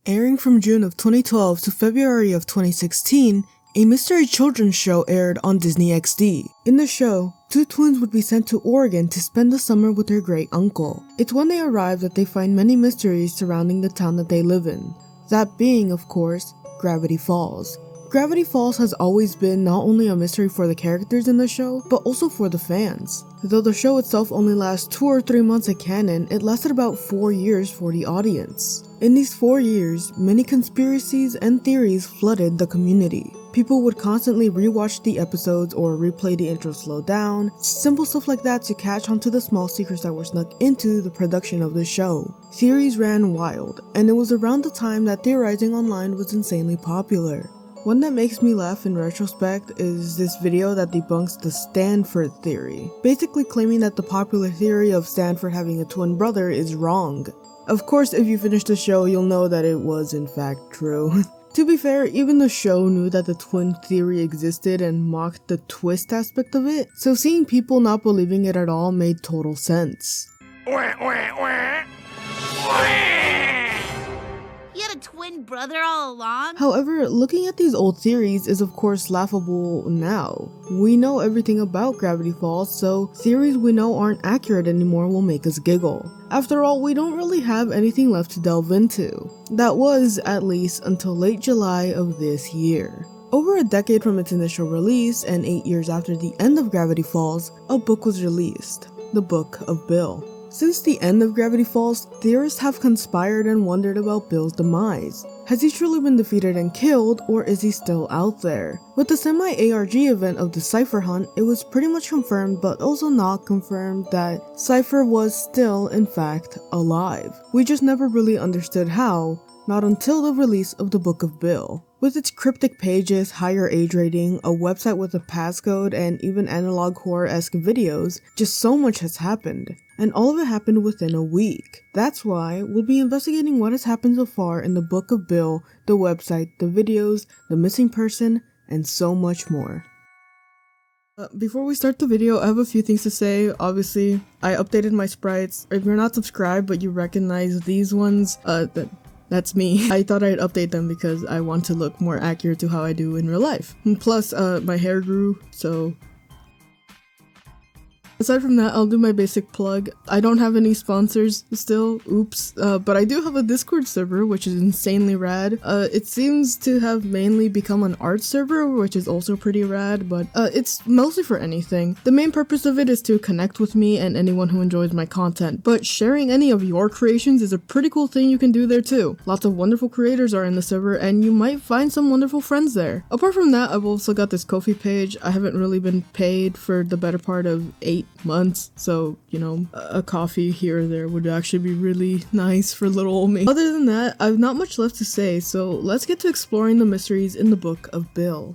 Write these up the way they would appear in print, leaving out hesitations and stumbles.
Airing from June of 2012 to February of 2016, a mystery children's show aired on Disney XD. In the show, two twins would be sent to Oregon to spend the summer with their great uncle. It's when they arrive that they find many mysteries surrounding the town that they live in. That being, of course, Gravity Falls. Gravity Falls has always been not only a mystery for the characters in the show, but also for the fans. Though the show itself only lasts 2 or 3 months at canon, it lasted about 4 years for the audience. In these 4 years, many conspiracies and theories flooded the community. People would constantly rewatch the episodes or replay the intro slowed down, simple stuff like that to catch on to the small secrets that were snuck into the production of the show. Theories ran wild, and it was around the time that Theorizing online was insanely popular. One that makes me laugh in retrospect is this video that debunks the Stanford theory, basically claiming that the popular theory of Stanford having a twin brother is wrong. Of course, if you finish the show, you'll know that it was in fact true. To be fair, even the show knew that the twin theory existed and mocked the twist aspect of it, so seeing people not believing it at all made total sense. You had a twin brother all along? However, looking at these old theories is of course laughable now. We know everything about Gravity Falls, so theories we know aren't accurate anymore will make us giggle. After all, we don't really have anything left to delve into. That was, at least, until late July of this year. Over a decade from its initial release, and 8 years after the end of Gravity Falls, a book was released, the Book of Bill. Since the end of Gravity Falls, theorists have conspired and wondered about Bill's demise. Has he truly been defeated and killed, or is he still out there? With the semi-ARG event of the CIPHER hunt, it was pretty much confirmed but also not confirmed that CIPHER was still, in fact, alive. We just never really understood how, not until the release of the Book of Bill. With its cryptic pages, higher age rating, a website with a passcode, and even analog horror-esque videos, just so much has happened. And all of it happened within a week. That's why we'll be investigating what has happened so far in the Book of Bill, the website, the videos, the missing person, and so much more. Before we start the video, I have a few things to say. Obviously, I updated my sprites. If you're not subscribed but you recognize these ones, that's me. I thought I'd update them because I want to look more accurate to how I do in real life. And plus, my hair grew, so... Aside from that, I'll do my basic plug. I don't have any sponsors still, oops, but I do have a Discord server, which is insanely rad. It seems to have mainly become an art server, which is also pretty rad, but it's mostly for anything. The main purpose of it is to connect with me and anyone who enjoys my content, but sharing any of your creations is a pretty cool thing you can do there too. Lots of wonderful creators are in the server, and you might find some wonderful friends there. Apart from that, I've also got this KOFI page. I haven't really been paid for the better part of 8 months, so you know, a coffee here or there would actually be really nice for little old me. Other than that, I've not much left to say, so let's get to exploring the mysteries in the Book of Bill.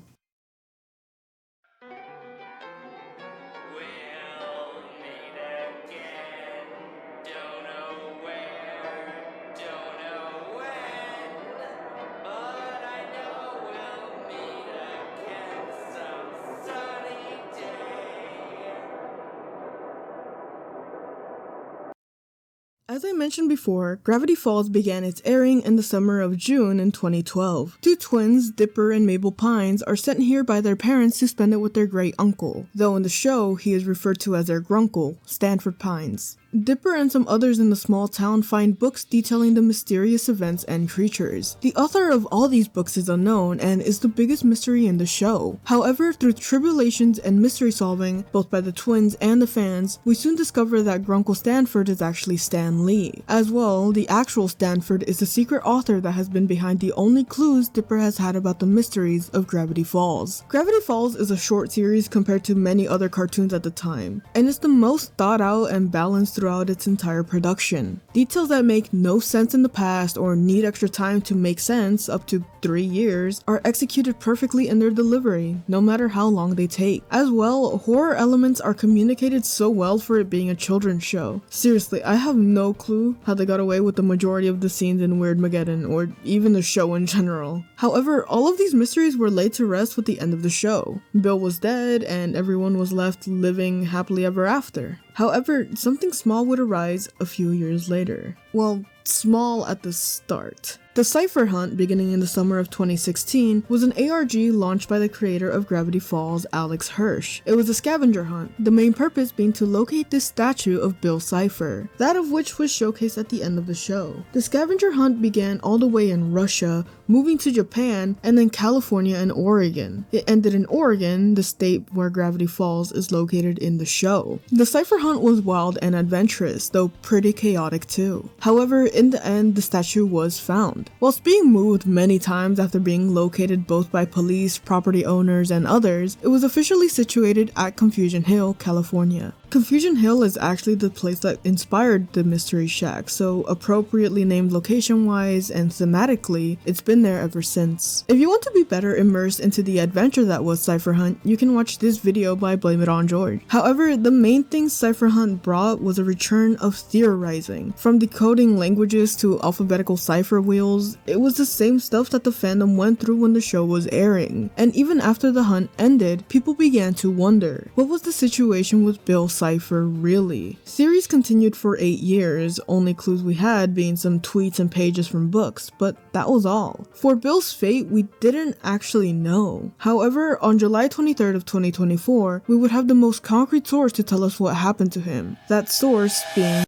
As I mentioned before, Gravity Falls began its airing in the summer of June in 2012. Two twins, Dipper and Mabel Pines, are sent here by their parents to spend it with their great uncle, though in the show he is referred to as their grunkle, Stanford Pines. Dipper and some others in the small town find books detailing the mysterious events and creatures. The author of all these books is unknown and is the biggest mystery in the show. However, through tribulations and mystery solving, both by the twins and the fans, we soon discover that Grunkle Stanford is actually Stan Lee. As well, the actual Stanford is the secret author that has been behind the only clues Dipper has had about the mysteries of Gravity Falls. Gravity Falls is a short series compared to many other cartoons at the time, and it's the most thought out and balanced throughout its entire production. Details that make no sense in the past or need extra time to make sense, up to 3 years, are executed perfectly in their delivery, no matter how long they take. As well, horror elements are communicated so well for it being a children's show. Seriously, I have no clue how they got away with the majority of the scenes in Weirdmageddon, or even the show in general. However, all of these mysteries were laid to rest with the end of the show. Bill was dead, and everyone was left living happily ever after. However, something small would arise a few years later. Well, small at the start. The CIPHER hunt, beginning in the summer of 2016, was an ARG launched by the creator of Gravity Falls, Alex Hirsch. It was a scavenger hunt, the main purpose being to locate this statue of Bill Cipher, that of which was showcased at the end of the show. The scavenger hunt began all the way in Russia, moving to Japan, and then California and Oregon. It ended in Oregon, the state where Gravity Falls is located in the show. The CIPHER hunt was wild and adventurous, though pretty chaotic too. However, in the end, the statue was found. Whilst being moved many times after being located both by police, property owners, and others, it was officially situated at Confusion Hill, California. Confusion Hill is actually the place that inspired the Mystery Shack, so appropriately named location-wise and thematically, it's been there ever since. If you want to be better immersed into the adventure that was CIPHER Hunt, you can watch this video by Blame It On George. However, the main thing CIPHER Hunt brought was a return of theorizing. From decoding languages to alphabetical cipher wheels, it was the same stuff that the fandom went through when the show was airing. And even after the hunt ended, people began to wonder, what was the situation with Bill Cipher really? Theories continued for 8 years, only clues we had being some tweets and pages from books, but that was all. For Bill's fate, we didn't actually know. However, on July 23rd of 2024, we would have the most concrete source to tell us what happened to him. That source being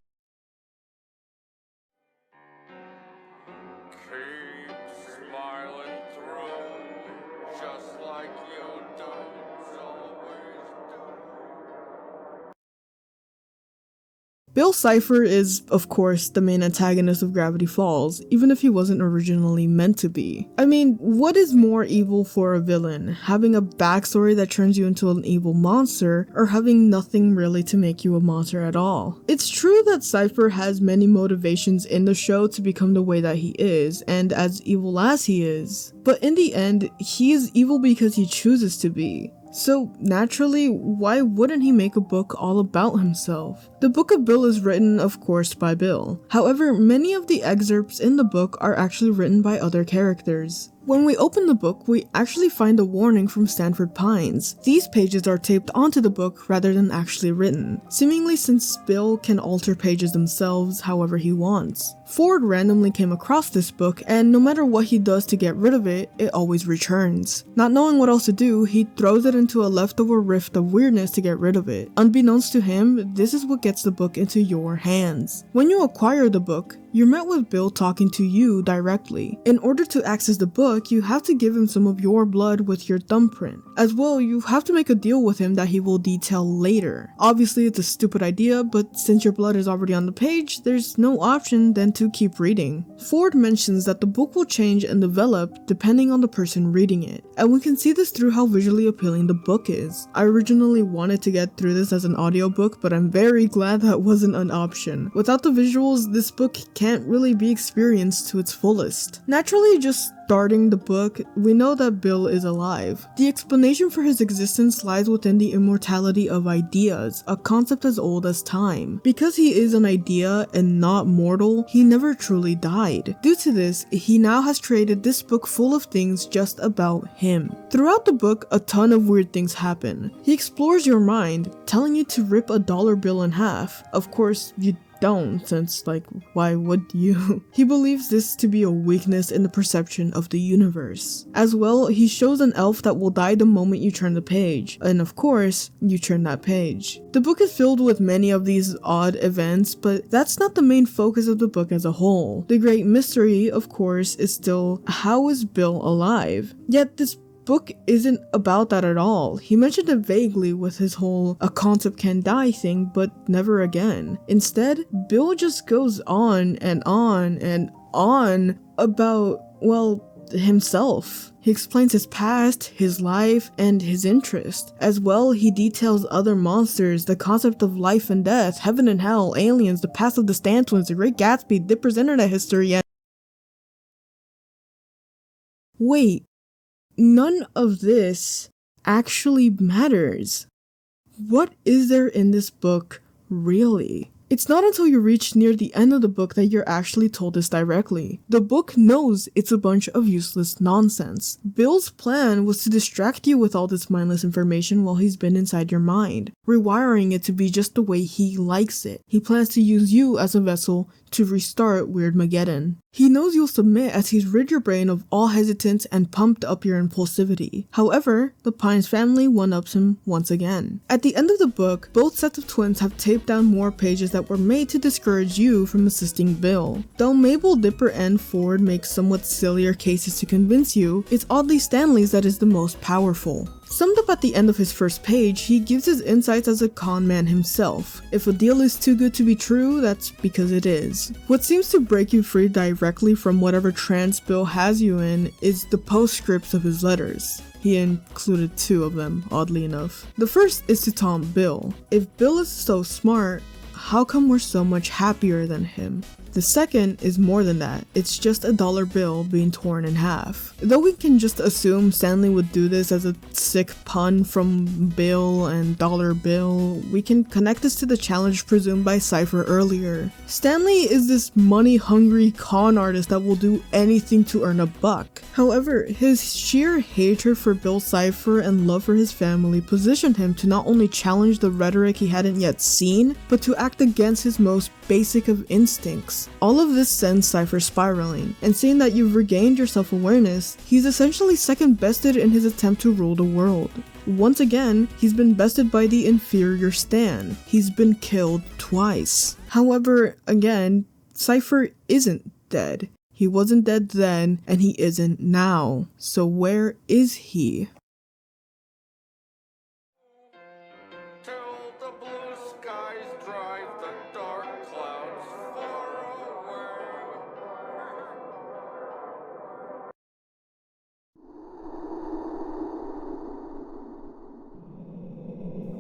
Bill Cipher is, of course, the main antagonist of Gravity Falls, even if he wasn't originally meant to be. I mean, what is more evil for a villain? Having a backstory that turns you into an evil monster, or having nothing really to make you a monster at all? It's true that Cipher has many motivations in the show to become the way that he is, and as evil as he is. But in the end, he is evil because he chooses to be. So naturally, why wouldn't he make a book all about himself? The Book of Bill is written, of course, by Bill. However, many of the excerpts in the book are actually written by other characters. When we open the book, we actually find a warning from Stanford Pines. These pages are taped onto the book rather than actually written, seemingly since Bill can alter pages themselves however he wants. Ford randomly came across this book, and no matter what he does to get rid of it, it always returns. Not knowing what else to do, he throws it into a leftover rift of weirdness to get rid of it. Unbeknownst to him, this is what gets the book into your hands. When you acquire the book, you're met with Bill talking to you directly. In order to access the book, you have to give him some of your blood with your thumbprint. As well, you have to make a deal with him that he will detail later. Obviously, it's a stupid idea, but since your blood is already on the page, there's no option than to keep reading. Ford mentions that the book will change and develop depending on the person reading it, and we can see this through how visually appealing the book is. I originally wanted to get through this as an audiobook, but I'm very glad that wasn't an option. Without the visuals, this book can't really be experienced to its fullest. Naturally, just starting the book, we know that Bill is alive. The explanation for his existence lies within the immortality of ideas, a concept as old as time. Because he is an idea and not mortal, he never truly died. Due to this, he now has created this book full of things just about him. Throughout the book, a ton of weird things happen. He explores your mind, telling you to rip a dollar bill in half. Of course, you don't, since why would you? He believes this to be a weakness in the perception of the universe. As well, he shows an elf that will die the moment you turn the page, and of course, you turn that page. The book is filled with many of these odd events, but that's not the main focus of the book as a whole. The great mystery, of course, is still, how is Bill alive? Yet this book isn't about that at all. He mentioned it vaguely with his whole a concept can die thing, but never again. Instead, Bill just goes on and on and on about, well, himself. He explains his past, his life, and his interest. As well, he details other monsters, the concept of life and death, heaven and hell, aliens, the past of the Stan twins, the Great Gatsby, Dipper's internet history, and wait, none of this actually matters. What is there in this book, really? It's not until you reach near the end of the book that you're actually told this directly. The book knows it's a bunch of useless nonsense. Bill's plan was to distract you with all this mindless information while he's been inside your mind, rewiring it to be just the way he likes it. He plans to use you as a vessel to restart Weirdmageddon. He knows you'll submit as he's rid your brain of all hesitance and pumped up your impulsivity. However, the Pines family one-ups him once again. At the end of the book, both sets of twins have taped down more pages that were made to discourage you from assisting Bill. Though Mabel, Dipper, and Ford make somewhat sillier cases to convince you, it's oddly Stanley's that is the most powerful. Summed up at the end of his first page, he gives his insights as a con man himself. If a deal is too good to be true, that's because it is. What seems to break you free directly from whatever trance Bill has you in is the postscripts of his letters. He included 2 of them, oddly enough. The first is to taunt Bill. If Bill is so smart, how come we're so much happier than him? The second is more than that. It's just a dollar bill being torn in half. Though we can just assume Stanley would do this as a sick pun from Bill and dollar bill, we can connect this to the challenge presumed by CIPHER earlier. Stanley is this money-hungry con artist that will do anything to earn a buck. However, his sheer hatred for Bill CIPHER and love for his family positioned him to not only challenge the rhetoric he hadn't yet seen, but to act against his most basic of instincts. All of this sends CIPHER spiraling, and seeing that you've regained your self-awareness, he's essentially second-bested in his attempt to rule the world. Once again, he's been bested by the inferior Stan. He's been killed twice. However, again, CIPHER isn't dead. He wasn't dead then, and he isn't now. So where is he?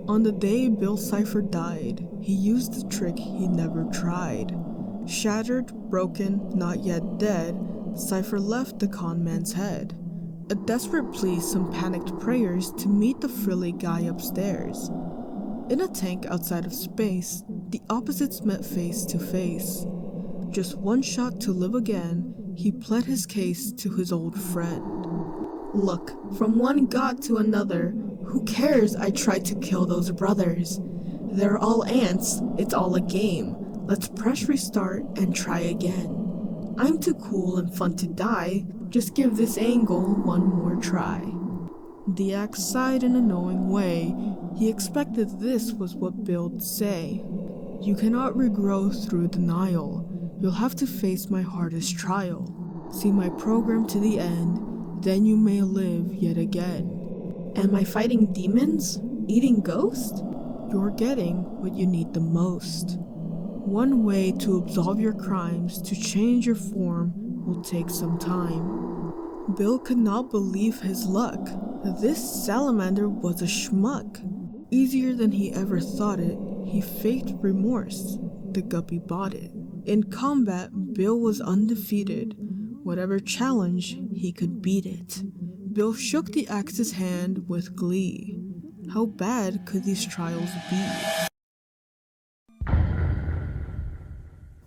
On the day Bill CIPHER died, he used the trick he never tried. Shattered, broken, not yet dead, CIPHER left the con man's head. A desperate plea, some panicked prayers to meet the frilly guy upstairs. In a tank outside of space, the opposites met face to face. Just one shot to live again, he pled his case to his old friend. Look, from one god to another, who cares I tried to kill those brothers? They're all ants, it's all a game. Let's press restart and try again. I'm too cool and fun to die, just give this angle one more try. The axe sighed in a knowing way. He expected this was what Bill'd say. You cannot regrow through denial. You'll have to face my hardest trial. See my program to the end, then you may live yet again. Am I fighting demons? Eating ghosts? You're getting what you need the most. One way to absolve your crimes, to change your form, will take some time. Bill could not believe his luck. This salamander was a schmuck. Easier than he ever thought it, he faked remorse. The guppy bought it. In combat, Bill was undefeated. Whatever challenge, he could beat it. Bill shook the axe's hand with glee. How bad could these trials be?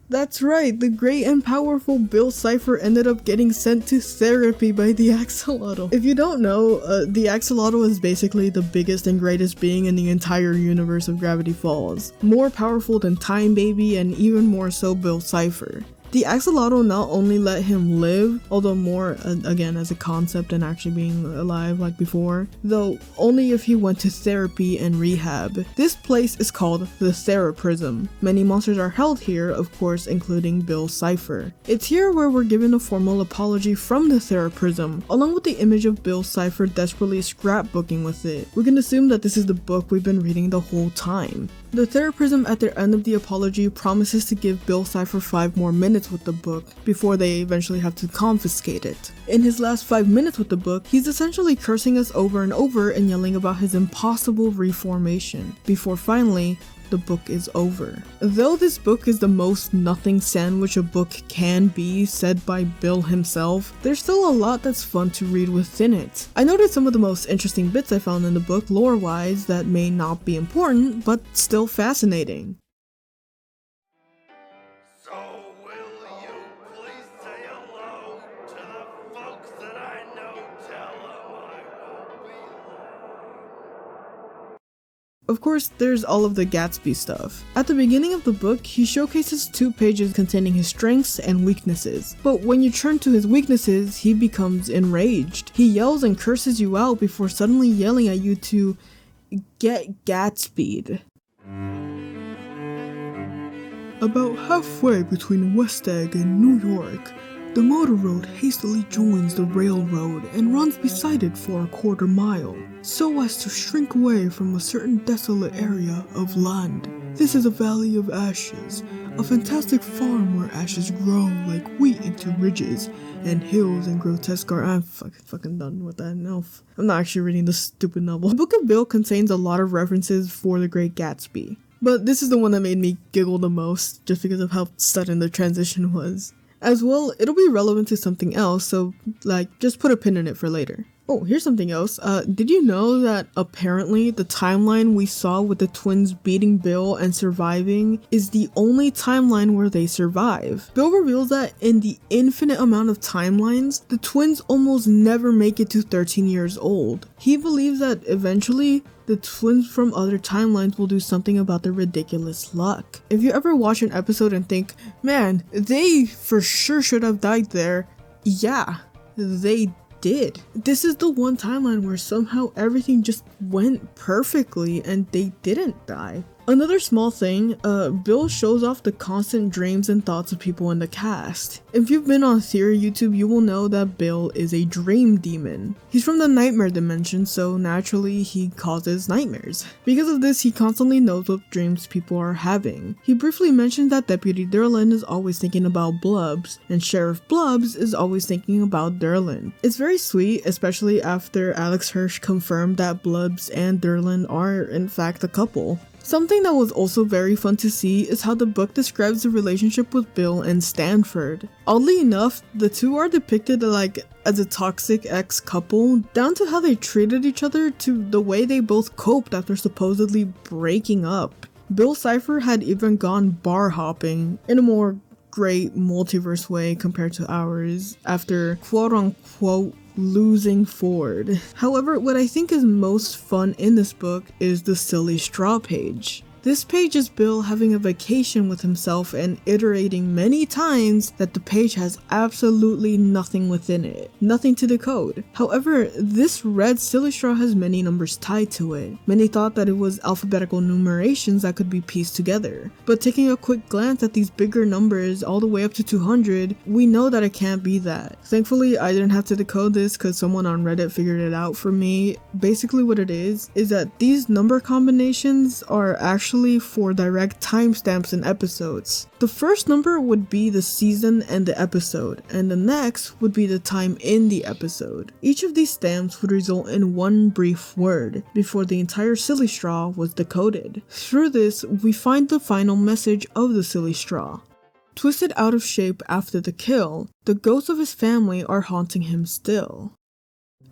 That's right, the great and powerful Bill CIPHER ended up getting sent to therapy by the AXOLOTL. If you don't know, the AXOLOTL is basically the biggest and greatest being in the entire universe of Gravity Falls. More powerful than Time Baby and even more so Bill CIPHER. The AXOLOTL not only let him live, although more, again, as a concept and actually being alive like before, though only if he went to therapy and rehab. This place is called the Theraprism. Many monsters are held here, of course, including Bill CIPHER. It's here where we're given a formal apology from the Theraprism, along with the image of Bill CIPHER desperately scrapbooking with it. We can assume that this is the book we've been reading the whole time. The Theraprism at the end of the apology promises to give Bill CIPHER 5 more minutes with the book before they eventually have to confiscate it. In his last 5 minutes with the book, he's essentially cursing us over and over and yelling about his impossible reformation, before finally, the book is over. Though this book is the most nothing sandwich a book can be, said by Bill himself, there's still a lot that's fun to read within it. I noted some of the most interesting bits I found in the book lore-wise that may not be important, but still fascinating. Of course, there's all of the Gatsby stuff. At the beginning of the book, he showcases 2 pages containing his strengths and weaknesses. But when you turn to his weaknesses, he becomes enraged. He yells and curses you out before suddenly yelling at you to get Gatsby'd. About halfway between West Egg and New York, the motor road hastily joins the railroad and runs beside it for a quarter mile, so as to shrink away from a certain desolate area of land. This is a valley of ashes, a fantastic farm where ashes grow like wheat into ridges and hills and grotesque I'm fucking done with that now. I'm not actually reading this stupid novel. The Book of Bill contains a lot of references for The Great Gatsby, but this is the one that made me giggle the most just because of how sudden the transition was. As well, it'll be relevant to something else, so just put a pin in it for later. Oh, here's something else. Did you know that apparently the timeline we saw with the twins beating Bill and surviving is the only timeline where they survive? Bill reveals that in the infinite amount of timelines, the twins almost never make it to 13 years old. He believes that eventually, the twins from other timelines will do something about their ridiculous luck. If you ever watch an episode and think, man, they for sure should have died there, yeah, they did. This is the one timeline where somehow everything just went perfectly and they didn't die. Another small thing, Bill shows off the constant dreams and thoughts of people in the cast. If you've been on Theory YouTube, you will know that Bill is a dream demon. He's from the nightmare dimension, so naturally he causes nightmares. Because of this, he constantly knows what dreams people are having. He briefly mentioned that Deputy Durlin is always thinking about Blubs, and Sheriff Blubs is always thinking about Durlin. It's very sweet, especially after Alex Hirsch confirmed that Blubs and Durlin are in fact a couple. Something that was also very fun to see is how the book describes the relationship with Bill and Stanford. Oddly enough, the two are depicted as a toxic ex-couple, down to how they treated each other to the way they both coped after supposedly breaking up. Bill CIPHER had even gone bar hopping in a more great multiverse way compared to ours after quote-unquote losing Ford. However, what I think is most fun in this book is the silly straw page. This page is Bill having a vacation with himself and iterating many times that the page has absolutely nothing within it, nothing to decode. However, this red silly straw has many numbers tied to it. Many thought that it was alphabetical numerations that could be pieced together, but taking a quick glance at these bigger numbers all the way up to 200, we know that it can't be that. Thankfully, I didn't have to decode this because someone on Reddit figured it out for me. Basically what it is that these number combinations are actually for direct timestamps in episodes. The first number would be the season and the episode, and the next would be the time in the episode. Each of these stamps would result in one brief word before the entire silly straw was decoded. Through this, we find the final message of the silly straw. Twisted out of shape after the kill, the ghosts of his family are haunting him still.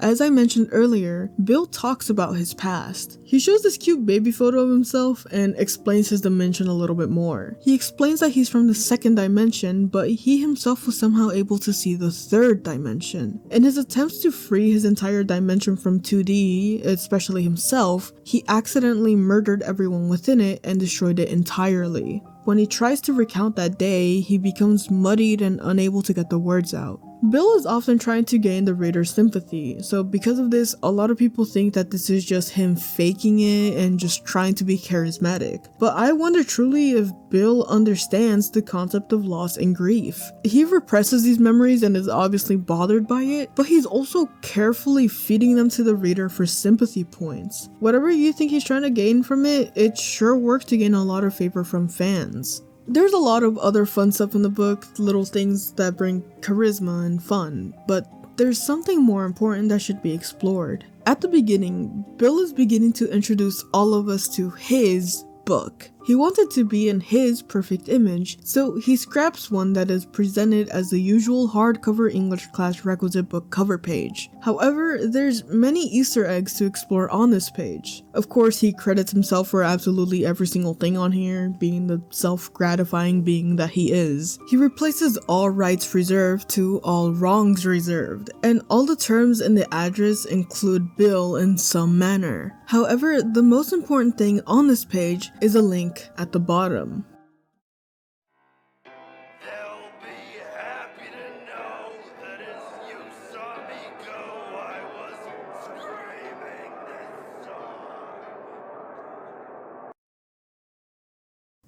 As I mentioned earlier, Bill talks about his past. He shows this cute baby photo of himself and explains his dimension a little bit more. He explains that he's from the 2nd dimension, but he himself was somehow able to see the 3rd dimension. In his attempts to free his entire dimension from 2D, especially himself, he accidentally murdered everyone within it and destroyed it entirely. When he tries to recount that day, he becomes muddied and unable to get the words out. Bill is often trying to gain the reader's sympathy, so because of this, a lot of people think that this is just him faking it and just trying to be charismatic. But I wonder truly if Bill understands the concept of loss and grief. He represses these memories and is obviously bothered by it, but he's also carefully feeding them to the reader for sympathy points. Whatever you think he's trying to gain from it, it sure works to gain a lot of favor from fans. There's a lot of other fun stuff in the book, little things that bring charisma and fun, but there's something more important that should be explored. At the beginning, Bill is beginning to introduce all of us to his book. He wanted to be in his perfect image, so he scraps one that is presented as the usual hardcover English class requisite book cover page. However, there's many Easter eggs to explore on this page. Of course, he credits himself for absolutely every single thing on here, being the self-gratifying being that he is. He replaces all rights reserved to all wrongs reserved, and all the terms in the address include Bill in some manner. However, the most important thing on this page is a link at the bottom. They'll be happy to know that as you saw me go, I was screaming this song.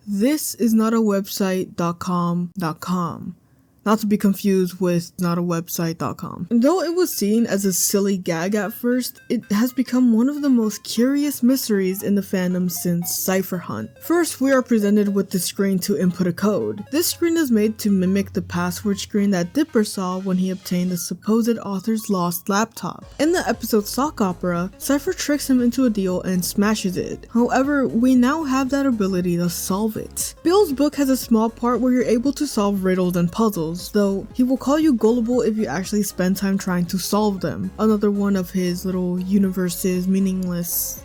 This is not a website.com. Not to be confused with notawebsite.com. Though it was seen as a silly gag at first, it has become one of the most curious mysteries in the fandom since Cypher Hunt. First, we are presented with the screen to input a code. This screen is made to mimic the password screen that Dipper saw when he obtained the supposed author's lost laptop. In the episode Sock Opera, Cypher tricks him into a deal and smashes it. However, we now have that ability to solve it. Bill's book has a small part where you're able to solve riddles and puzzles, though he will call you gullible if you actually spend time trying to solve them. Another one of his little universe's meaningless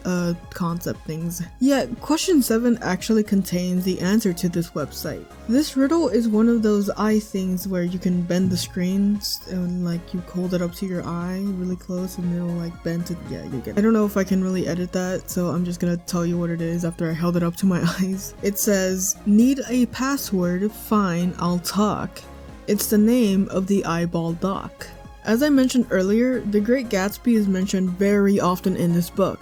concept things. Yet, question 7 actually contains the answer to this website. This riddle is one of those eye things where you can bend the screen and like you hold it up to your eye really close and it'll like bend to, yeah, you get it. I don't know if I can really edit that, so I'm just gonna tell you what it is after I held it up to my eyes. It says, need a password, fine, I'll talk. It's the name of the eyeball doc. As I mentioned earlier, The Great Gatsby is mentioned very often in this book.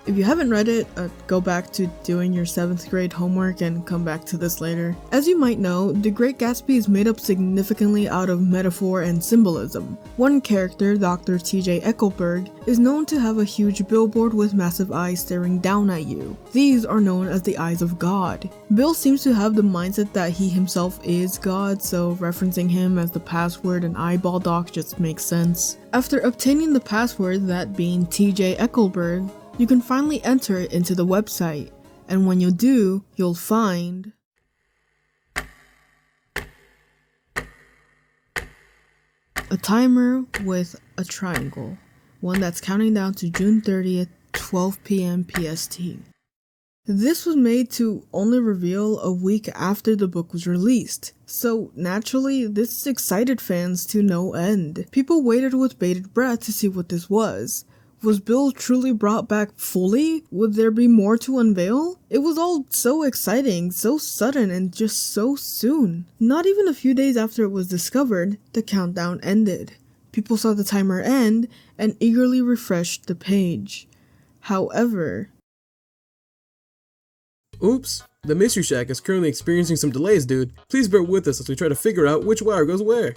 If you haven't read it, go back to doing your 7th grade homework and come back to this later. As you might know, The Great Gatsby is made up significantly out of metaphor and symbolism. One character, Dr. T.J. Eckelberg, is known to have a huge billboard with massive eyes staring down at you. These are known as the eyes of God. Bill seems to have the mindset that he himself is God, so referencing him as the password and eyeball doc just makes sense. After obtaining the password, that being T.J. Eckelberg, you can finally enter it into the website, and when you do, you'll find a timer with a triangle, one that's counting down to June 30th, 12 p.m. PST. This was made to only reveal a week after the book was released, so naturally this excited fans to no end. People waited with bated breath to see what this was. Was Bill truly brought back fully? Would there be more to unveil? It was all so exciting, so sudden, and just so soon. Not even a few days after it was discovered, the countdown ended. People saw the timer end and eagerly refreshed the page. However... Oops, the Mystery Shack is currently experiencing some delays, dude. Please bear with us as we try to figure out which wire goes where.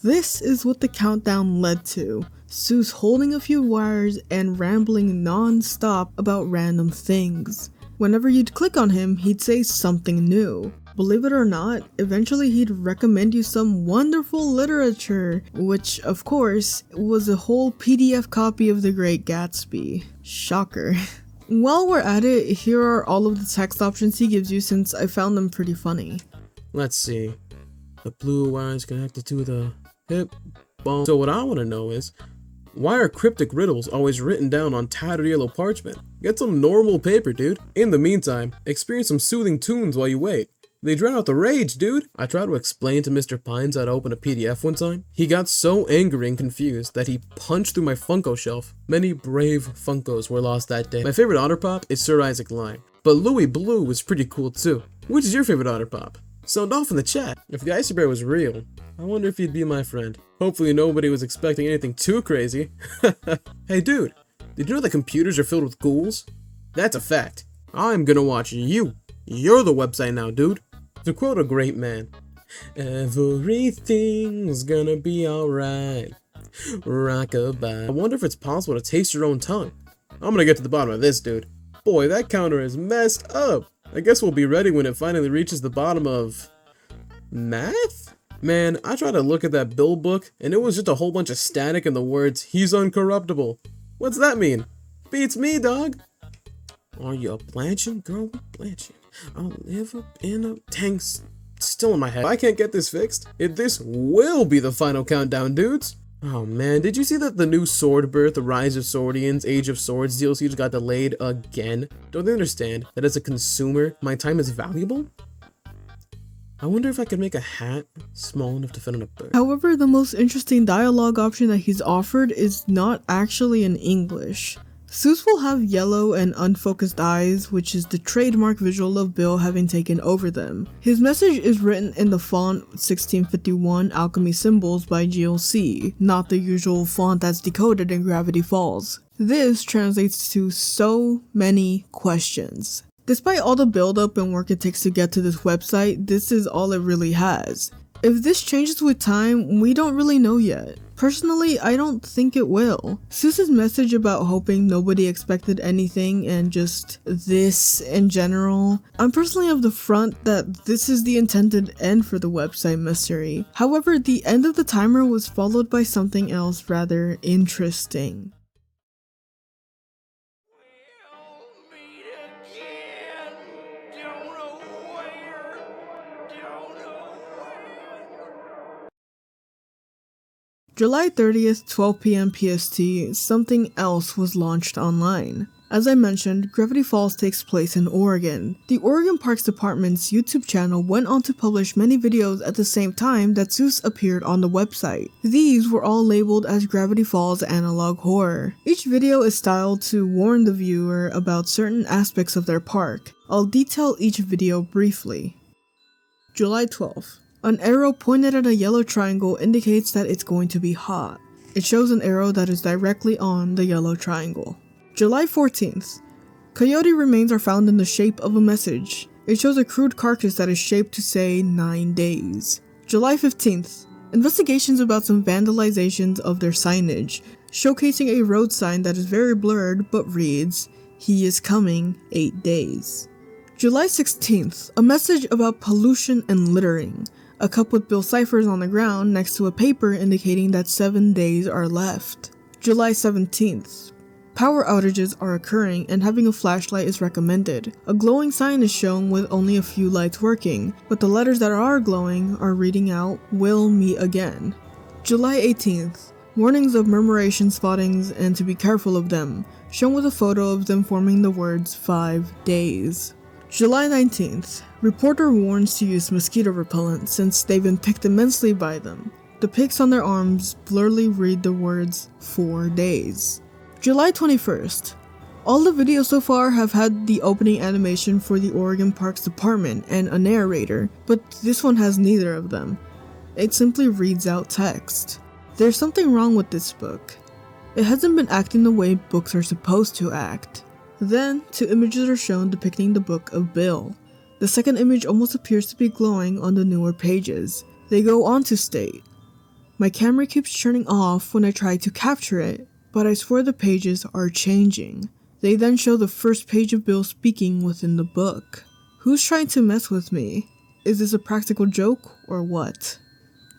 This is what the countdown led to. Seuss holding a few wires and rambling non-stop about random things. Whenever you'd click on him, he'd say something new. Believe it or not, eventually he'd recommend you some wonderful literature, which, of course, was a whole PDF copy of The Great Gatsby. Shocker. While we're at it, here are all of the text options he gives you since I found them pretty funny. Let's see. The blue wire is connected to the hip bone. So what I want to know is, why are cryptic riddles always written down on tattered yellow parchment? Get some normal paper, dude. In the meantime, experience some soothing tunes while you wait. They drown out the rage, dude. I tried to explain to Mr. Pines how to open a PDF one time. He got so angry and confused that he punched through my Funko shelf. Many brave Funkos were lost that day. My favorite Otter Pop is Sir Isaac Lime, but Louis Blue was pretty cool too. Which is your favorite Otter Pop? Sound off in the chat. If the Icy Bear was real, I wonder if he'd be my friend. Hopefully nobody was expecting anything too crazy. Hey dude, did you know that computers are filled with ghouls? That's a fact. I'm gonna watch you. You're the website now, dude. To quote a great man, everything's gonna be alright. Rockabye. I wonder if it's possible to taste your own tongue. I'm gonna get to the bottom of this, dude. Boy, that counter is messed up. I guess we'll be ready when it finally reaches the bottom of... math? Man, I tried to look at that bill book, and it was just a whole bunch of static and the words, he's uncorruptible. What's that mean? Beats me, dog. Are you blanching, girl? Blanching. I'll live up in a tank's still in my head. I can't get this fixed. This will be the final countdown, dudes. Oh man, did you see that the new Sword Birth, The Rise of Swordians, Age of Swords DLC just got delayed again? Don't they understand that as a consumer, my time is valuable? I wonder if I could make a hat small enough to fit on a bird. However, the most interesting dialogue option that he's offered is not actually in English. Zeus will have yellow and unfocused eyes, which is the trademark visual of Bill having taken over them. His message is written in the font 1651 Alchemy Symbols by GLC, not the usual font that's decoded in Gravity Falls. This translates to so many questions. Despite all the build-up and work it takes to get to this website, this is all it really has. If this changes with time, we don't really know yet. Personally, I don't think it will. Zeus's message about hoping nobody expected anything and just this in general, I'm personally of the front that this is the intended end for the website mystery. However, the end of the timer was followed by something else rather interesting. We'll meet again. Don't know where. Don't know when. July 30th, 12 p.m. PST, something else was launched online. As I mentioned, Gravity Falls takes place in Oregon. The Oregon Parks Department's YouTube channel went on to publish many videos at the same time that Zeus appeared on the website. These were all labeled as Gravity Falls Analog Horror. Each video is styled to warn the viewer about certain aspects of their park. I'll detail each video briefly. July 12th. An arrow pointed at a yellow triangle indicates that it's going to be hot. It shows an arrow that is directly on the yellow triangle. July 14th. Coyote remains are found in the shape of a message. It shows a crude carcass that is shaped to say 9 days. July 15th. Investigations about some vandalizations of their signage, showcasing a road sign that is very blurred but reads, "He is coming 8 days." July 16th. A message about pollution and littering. A cup with Bill ciphers on the ground next to a paper indicating that 7 days are left. July 17th. Power outages are occurring and having a flashlight is recommended. A glowing sign is shown with only a few lights working, but the letters that are glowing are reading out, "We'll meet again." July 18th. Warnings of murmuration spottings and to be careful of them, shown with a photo of them forming the words 5 days. July 19th. Reporter warns to use mosquito repellent since they've been picked immensely by them. The pics on their arms blurrily read the words 4 days. July 21st. All the videos so far have had the opening animation for the Oregon Parks Department and a narrator, but this one has neither of them. It simply reads out text. There's something wrong with this book. It hasn't been acting the way books are supposed to act. Then, 2 images are shown depicting the book of Bill. The second image almost appears to be glowing on the newer pages. They go on to state, "My camera keeps turning off when I try to capture it, but I swear the pages are changing." They then show the first page of Bill speaking within the book. Who's trying to mess with me? Is this a practical joke or what?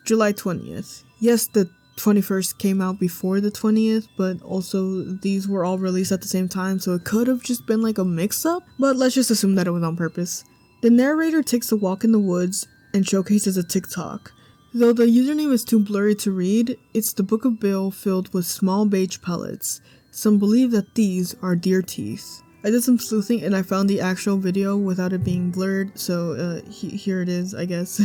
July 20th. Yes, the 21st came out before the 20th, but also these were all released at the same time, so it could have just been like a mix-up, but let's just assume that it was on purpose. The narrator takes a walk in the woods and showcases a TikTok. Though the username is too blurry to read, it's the Book of Bill filled with small beige pellets. Some believe that these are deer teeth. I did some sleuthing and I found the actual video without it being blurred, so here it is, I guess.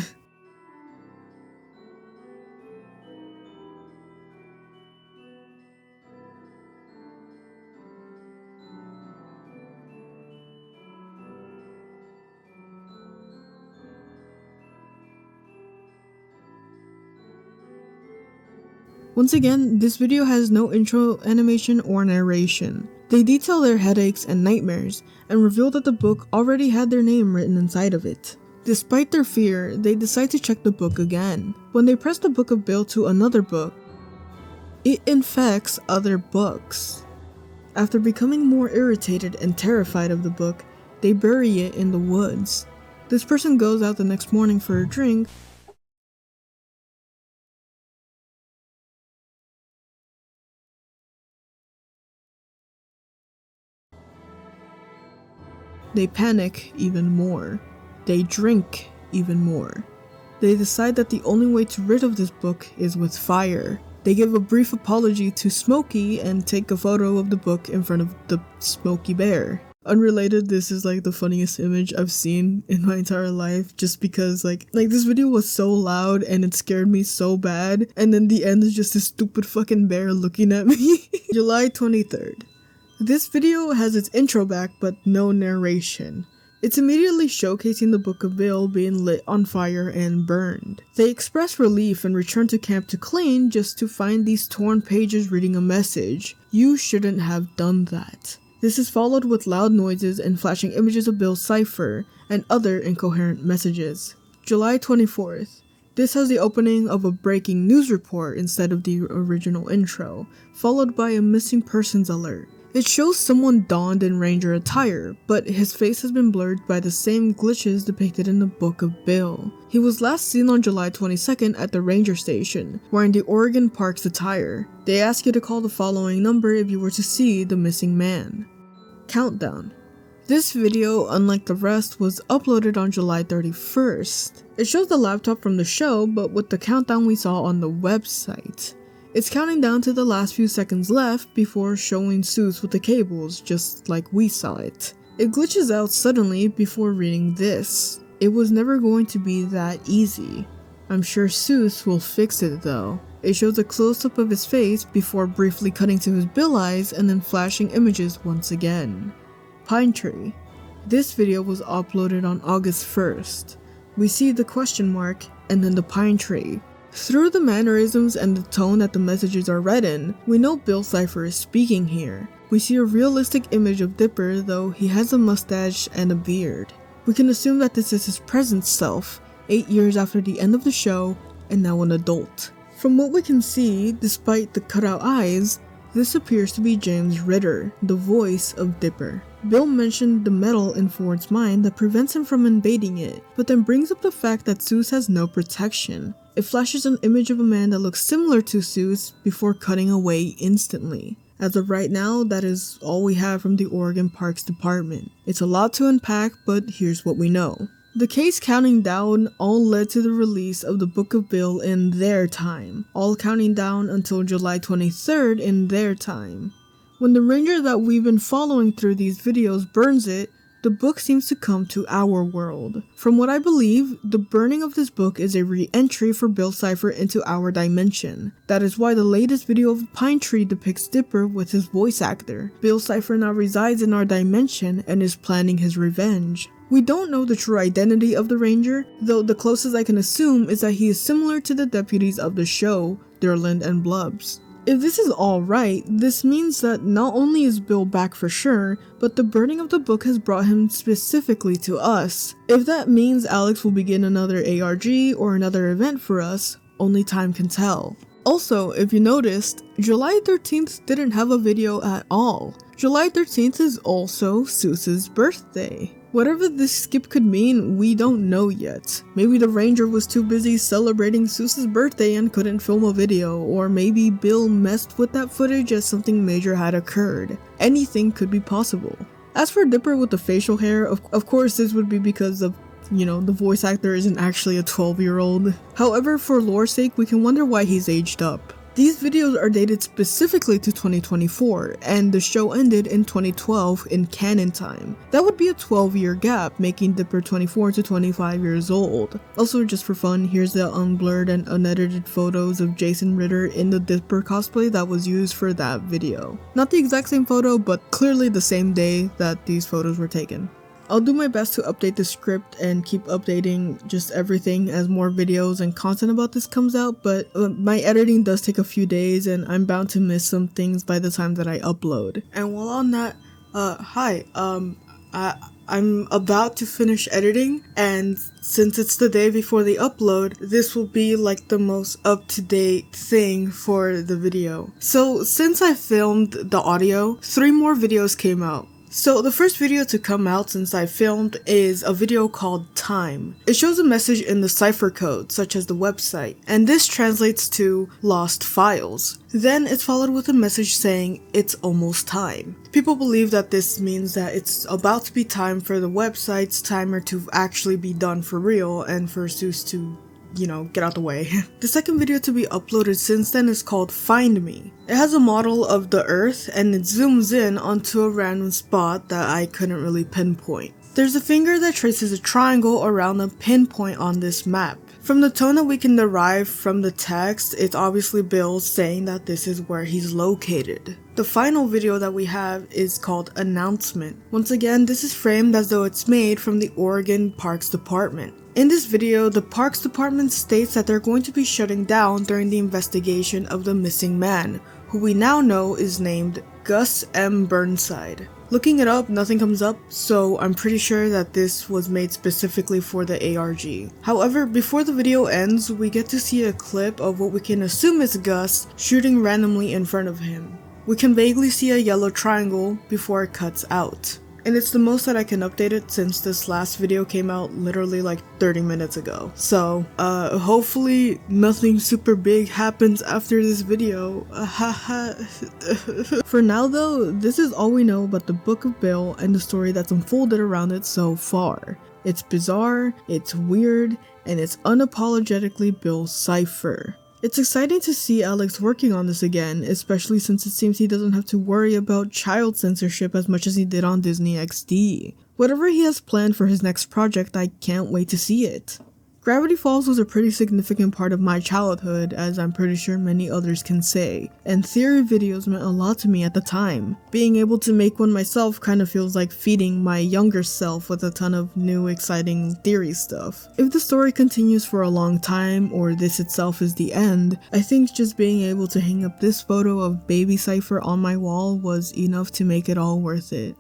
Once again, this video has no intro animation or narration. They detail their headaches and nightmares, and reveal that the book already had their name written inside of it. Despite their fear, they decide to check the book again. When they press the Book of Bill to another book, it infects other books. After becoming more irritated and terrified of the book, they bury it in the woods. This person goes out the next morning for a drink, They panic even more. They drink even more. They decide that the only way to rid of this book is with fire. They give a brief apology to Smokey and take a photo of the book in front of the Smokey Bear. Unrelated, this is like the funniest image I've seen in my entire life, just because like this video was so loud and it scared me so bad, and then the end is just this stupid fucking bear looking at me. July 23rd. This video has its intro back but no narration. It's immediately showcasing the Book of Bill being lit on fire and burned. They express relief and return to camp to clean just to find these torn pages reading a message. You shouldn't have done that. This is followed with loud noises and flashing images of Bill's cipher and other incoherent messages. July 24th. This has the opening of a breaking news report instead of the original intro, followed by a missing persons alert. It shows someone donned in ranger attire, but his face has been blurred by the same glitches depicted in the Book of Bill. He was last seen on July 22nd at the ranger station, wearing the Oregon Parks attire. They ask you to call the following number if you were to see the missing man. Countdown. This video, unlike the rest, was uploaded on July 31st. It shows the laptop from the show, but with the countdown we saw on the website. It's counting down to the last few seconds left before showing Seuss with the cables, just like we saw it. It glitches out suddenly before reading this. It was never going to be that easy. I'm sure Seuss will fix it though. It shows a close-up of his face before briefly cutting to his bill eyes and then flashing images once again. Pine Tree. This video was uploaded on August 1st. We see the question mark and then the pine tree. Through the mannerisms and the tone that the messages are read in, we know Bill Cipher is speaking here. We see a realistic image of Dipper, though he has a mustache and a beard. We can assume that this is his present self, 8 years after the end of the show, and now an adult. From what we can see, despite the cutout eyes, this appears to be James Ritter, the voice of Dipper. Bill mentioned the metal in Ford's mind that prevents him from invading it, but then brings up the fact that Seuss has no protection. It flashes an image of a man that looks similar to Seuss before cutting away instantly. As of right now, that is all we have from the Oregon Parks Department. It's a lot to unpack, but here's what we know. The case counting down all led to the release of the Book of Bill in their time, all counting down until July 23rd in their time. When the ranger that we've been following through these videos burns it, the book seems to come to our world. From what I believe, the burning of this book is a re-entry for Bill Cipher into our dimension. That is why the latest video of Pine Tree depicts Dipper with his voice actor. Bill Cipher now resides in our dimension and is planning his revenge. We don't know the true identity of the ranger, though the closest I can assume is that he is similar to the deputies of the show, Derland and Blubbs. If this is alright, this means that not only is Bill back for sure, but the burning of the book has brought him specifically to us. If that means Alex will begin another ARG or another event for us, only time can tell. Also, if you noticed, July 13th didn't have a video at all. July 13th is also Seuss's birthday. Whatever this skip could mean, we don't know yet. Maybe the ranger was too busy celebrating Seuss's birthday and couldn't film a video, or maybe Bill messed with that footage as something major had occurred. Anything could be possible. As for Dipper with the facial hair, of course this would be because of, the voice actor isn't actually a 12-year-old. However, for lore's sake, we can wonder why he's aged up. These videos are dated specifically to 2024, and the show ended in 2012 in canon time. That would be a 12-year gap, making Dipper 24 to 25 years old. Also, just for fun, here's the unblurred and unedited photos of Jason Ritter in the Dipper cosplay that was used for that video. Not the exact same photo, but clearly the same day that these photos were taken. I'll do my best to update the script and keep updating just everything as more videos and content about this comes out, but my editing does take a few days and I'm bound to miss some things by the time that I upload. And while on that, I'm about to finish editing, and since it's the day before the upload, this will be like the most up-to-date thing for the video. So since I filmed the audio, 3 more videos came out. So the first video to come out since I filmed is a video called Time. It shows a message in the cipher code, such as the website, and this translates to lost files. Then it's followed with a message saying it's almost time. People believe that this means that it's about to be time for the website's timer to actually be done for real and for Zeus to, get out the way. The second video to be uploaded since then is called Find Me. It has a model of the Earth and it zooms in onto a random spot that I couldn't really pinpoint. There's a finger that traces a triangle around a pinpoint on this map. From the tone that we can derive from the text, it's obviously Bill saying that this is where he's located. The final video that we have is called Announcement. Once again, this is framed as though it's made from the Oregon Parks Department. In this video, the Parks Department states that they're going to be shutting down during the investigation of the missing man, who we now know is named Gus M. Burnside. Looking it up, nothing comes up, so I'm pretty sure that this was made specifically for the ARG. However, before the video ends, we get to see a clip of what we can assume is Gus shooting randomly in front of him. We can vaguely see a yellow triangle before it cuts out. And it's the most that I can update it since this last video came out literally like 30 minutes ago. So, hopefully nothing super big happens after this video. For now though, this is all we know about the Book of Bill and the story that's unfolded around it so far. It's bizarre, it's weird, and it's unapologetically Bill's cipher. It's exciting to see Alex working on this again, especially since it seems he doesn't have to worry about child censorship as much as he did on Disney XD. Whatever he has planned for his next project, I can't wait to see it. Gravity Falls was a pretty significant part of my childhood, as I'm pretty sure many others can say, and theory videos meant a lot to me at the time. Being able to make one myself kind of feels like feeding my younger self with a ton of new exciting theory stuff. If the story continues for a long time, or this itself is the end, I think just being able to hang up this photo of Baby Cypher on my wall was enough to make it all worth it.